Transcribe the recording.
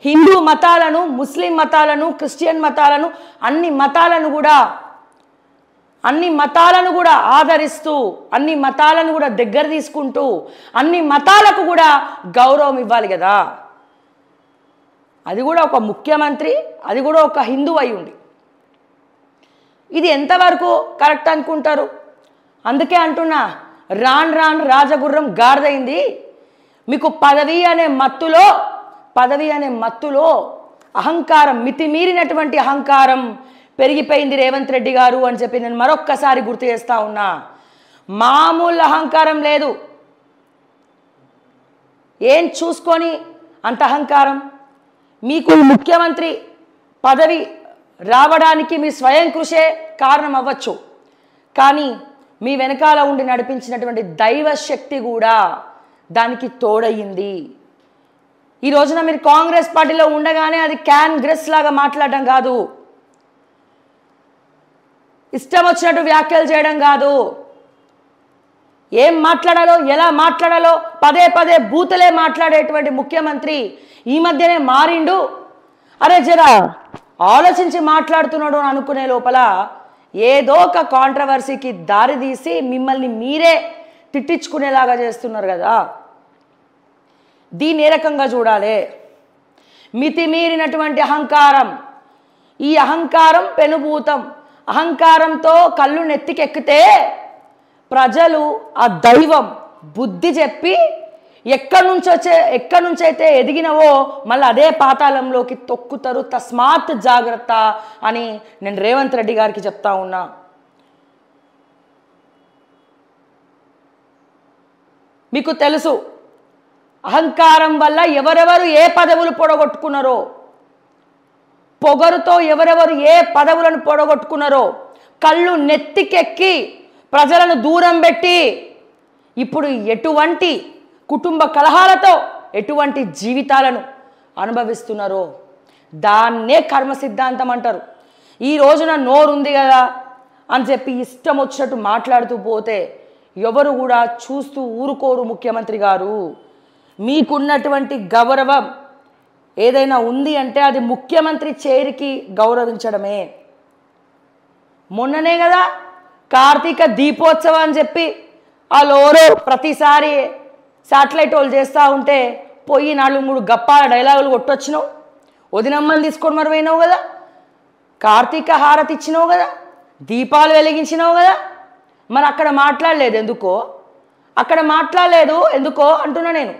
హిందూ మతాలను, ముస్లిం మతాలను, క్రిస్టియన్ మతాలను, అన్ని మతాలను కూడా ఆదరిస్తూ, అన్ని మతాలను కూడా దగ్గర తీసుకుంటూ, అన్ని మతాలకు కూడా గౌరవం ఇవ్వాలి కదా. అది కూడా ఒక ముఖ్యమంత్రి, అది కూడా ఒక హిందూ అయి ఉండి. ఇది ఎంతవరకు కరెక్ట్ అనుకుంటారు? అందుకే అంటున్నా, రాన్ రాజగుర్రం గాడిదైంది. మీకు పదవి అనే మత్తులో అహంకారం, మితిమీరినటువంటి అహంకారం పెరిగిపోయింది రేవంత్ రెడ్డి గారు అని చెప్పి నేను మరొక్కసారి గుర్తు చేస్తా ఉన్నా. మామూలు అహంకారం లేదు. ఏం చూసుకొని అంత అహంకారం? మీకు ముఖ్యమంత్రి పదవి రావడానికి మీ స్వయం కృషే కారణం అవ్వచ్చు, కానీ మీ వెనకాల ఉండి నడిపించినటువంటి దైవ శక్తి కూడా దానికి తోడయింది. ఈ రోజున మీరు కాంగ్రెస్ పార్టీలో ఉండగానే అది కాంగ్రెస్ లాగా మాట్లాడడం కాదు, ఇష్టం వచ్చినట్టు వ్యాఖ్యలు చేయడం కాదు, ఏం మాట్లాడాలో ఎలా మాట్లాడాలో పదే బూతులే మాట్లాడేటువంటి ముఖ్యమంత్రి ఈ మధ్యనే మారిండు. అరే జరా ఆలోచించి మాట్లాడుతున్నాడు అని అనుకునే లోపల ఏదో ఒక కాంట్రవర్సీకి దారి తీసి మిమ్మల్ని మీరే తిట్టించుకునేలాగా చేస్తున్నారు కదా. దీన్ని ఏ రకంగా చూడాలి? మితిమీరినటువంటి అహంకారం. ఈ అహంకారం పెనుభూతం. అహంకారంతో కళ్ళు నెత్తికెక్కితే ప్రజలు ఆ దైవం బుద్ధి చెప్పి ఎక్కడి నుంచైతే ఎదిగినవో మళ్ళీ అదే పాతాళంలోకి తొక్కుతారు. తస్మాత్ జాగ్రత్త అని నేను రేవంత్ రెడ్డి గారికి చెప్తా ఉన్నా. మీకు తెలుసు అహంకారం వల్ల ఎవరెవరు ఏ పదవులు పొడగొట్టుకున్నారో, పొగరుతో ఎవరెవరు ఏ పదవులను పొడగొట్టుకున్నారో, కళ్ళు నెత్తికెక్కి ప్రజలను దూరం పెట్టి ఇప్పుడు ఎటువంటి కుటుంబ కలహాలతో ఎటువంటి జీవితాలను అనుభవిస్తున్నారో దాన్నే కర్మ సిద్ధాంతం అంటారు. ఈ రోజున నోరుంది కదా అని చెప్పి ఇష్టం వచ్చినట్టు మాట్లాడుతూ పోతే ఎవరు కూడా చూస్తూ ఊరుకోరు. ముఖ్యమంత్రి గారు, మీకున్నటువంటి గౌరవం ఏదైనా ఉంది అంటే అది ముఖ్యమంత్రి చైర్కి గౌరవించడమే. మొన్ననే కదా కార్తీక దీపోత్సవం అని చెప్పి వాళ్ళెవరో ప్రతిసారి శాటిలైట్ వాళ్ళు చేస్తూ ఉంటే పోయి 4-3 గప్పాల డైలాగులు కొట్టొచ్చినావు, వదినమ్మని తీసుకొని మరి పోయినావు కదా, కార్తీక హారతి ఇచ్చినావు కదా, దీపాలు వెలిగించినావు కదా, మరి అక్కడ మాట్లాడలేదు ఎందుకో అంటున్నా నేను.